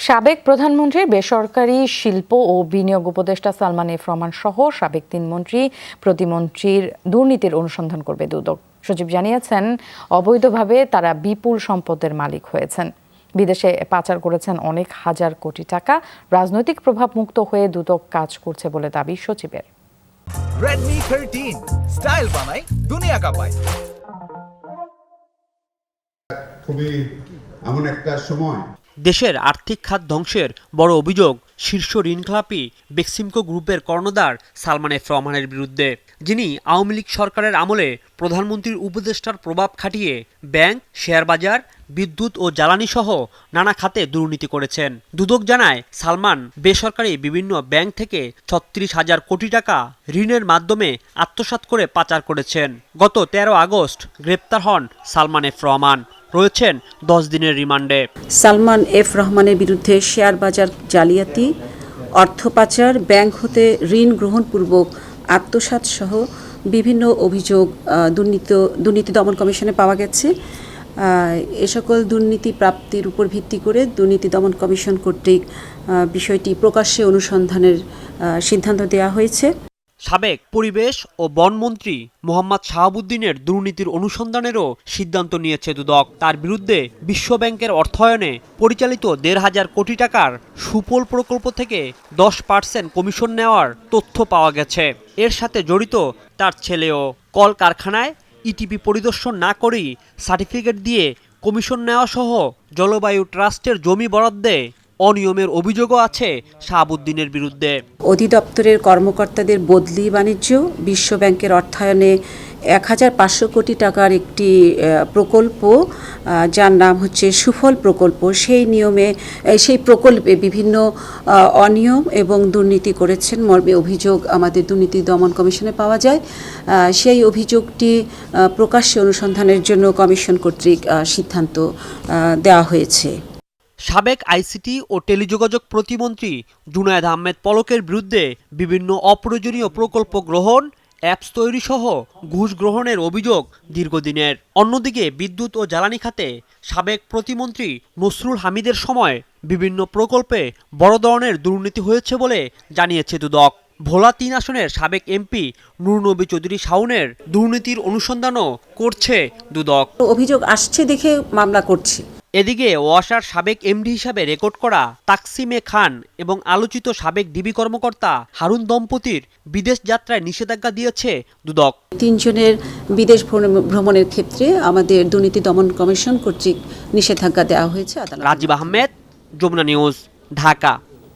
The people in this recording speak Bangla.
সাবেক প্রধানমন্ত্রীর বেসরকারি শিল্প ও বিনিয়োগ উপদেষ্টা সালমান এফ রহমান সহ সাবেক ৩ মন্ত্রী প্রতিমন্ত্রীর দুর্নীতির অনুসন্ধান করবে দুদক। সচিব জানিয়েছেন, অবৈধভাবে তারা বিপুল সম্পদের মালিক হয়েছেন, বিদেশে পাচার করেছেন অনেক হাজার কোটি টাকা। রাজনৈতিক প্রভাব মুক্ত হয়ে দুদক কাজ করছে বলে দাবি সচিবের। Redmi 13 স্টাইল বানাই দুনিয়া কাঁপায়। খুবই এমন একটা সময় দেশের আর্থিক খাত ধ্বংসের বড় অভিযোগ শীর্ষ ঋণখেলাপি বেক্সিমকো গ্রুপের কর্ণধার সালমান এফ রহমানের বিরুদ্ধে, যিনি আওয়ামী লীগ সরকারের আমলে প্রধানমন্ত্রীর উপদেষ্টার প্রভাব খাটিয়ে ব্যাংক, শেয়ার বাজার, বিদ্যুৎ ও জ্বালানি সহ নানা খাতে দুর্নীতি করেছেন। দুদক জানায়, সালমান বেসরকারি বিভিন্ন ব্যাংক থেকে ৩৬,০০০ কোটি টাকা ঋণের মাধ্যমে আত্মসাৎ করে পাচার করেছেন। গত ১৩ আগস্ট গ্রেপ্তার হন সালমান এফ রহমান, রয়েছেন ১০ দিনের রিমান্ডে। সালমান এফ রহমানের বিরুদ্ধে শেয়ার বাজার জালিয়াতি, অর্থ পাচার, ব্যাংক হতে ঋণ গ্রহণপূর্বক আত্মসাৎ সহ বিভিন্ন অভিযোগ দুর্নীতি দমন কমিশনে পাওয়া গেছে। এ সকল দুর্নীতি প্রাপ্তির উপর ভিত্তি করে দুর্নীতি দমন কমিশন কর্তৃক বিষয়টি প্রকাশ্যে অনুসন্ধানের সিদ্ধান্ত দেওয়া হয়েছে। সাবেক পরিবেশ ও বনমন্ত্রী মোহাম্মদ শাহাবুদ্দিনের দুর্নীতির অনুসন্ধানেরও সিদ্ধান্ত নিয়েছে দুদক। তার বিরুদ্ধে বিশ্বব্যাংকের অর্থায়নে পরিচালিত ১৫০০ কোটি টাকার সুফল প্রকল্প থেকে ১০% কমিশন নেওয়ার তথ্য পাওয়া গেছে। এর সাথে জড়িত তার ছেলেও। কলকারখানায় ইটিপি পরিদর্শন না করেই সার্টিফিকেট দিয়ে কমিশন নেওয়া সহ জলবায়ু ট্রাস্টের জমি বরাদ্দে অনিয়মের অভিযোগও আছে শাহাবুদ্দিনের বিরুদ্ধে। অধিদপ্তরের কর্মকর্তাদের বদলি বাণিজ্য, বিশ্বব্যাংকের অর্থায়নে ১৫০০ কোটি টাকার একটি প্রকল্প, যার নাম হচ্ছে সুফল প্রকল্প, সেই প্রকল্পে বিভিন্ন অনিয়ম এবং দুর্নীতি করেছেন মর্মে অভিযোগ আমাদের দুর্নীতি দমন কমিশনে পাওয়া যায়। সেই অভিযোগটি প্রকাশ্যে অনুসন্ধানের জন্য কমিশন কর্তৃক সিদ্ধান্ত দেওয়া হয়েছে। সাবেক আইসিটি ও টেলিযোগাযোগ প্রতিমন্ত্রী জুনায়েদ আহমেদ পলকের বিরুদ্ধে বিভিন্ন অপ্রয়োজনীয় প্রকল্প গ্রহণ, অ্যাপস তৈরি সহ ঘুষ গ্রহণের অভিযোগ দীর্ঘদিনের। অন্যদিকে বিদ্যুৎ ও জ্বালানি খাতে সাবেক প্রতিমন্ত্রী নসরুল হামিদের সময় বিভিন্ন প্রকল্পে বড় ধরনের দুর্নীতি হয়েছে বলে জানিয়েছে দুদক। ভোলা ৩ আসনের সাবেক এমপি নূর নবী চৌধুরী শাওনের দুর্নীতির অনুসন্ধানও করছে দুদক। অভিযোগ আসছে দেখে মামলা করছে। এদিকে ওয়াসার সাবেক এমডি হিসাবে রেকর্ড করা তাকসিমে খান এবং আলোচিত সাবেক ডিবি কর্মকর্তা হারুন দম্পতির বিদেশ যাত্রায় নিষেধাজ্ঞা দিয়েছে দুদক। ৩ জনের বিদেশ ভ্রমণের ক্ষেত্রে আমাদের দুর্নীতি দমন কমিশন কর্তৃক নিষেধাজ্ঞা দেওয়া হয়েছে। রাজীব আহমেদ, যমুনা নিউজ, ঢাকা।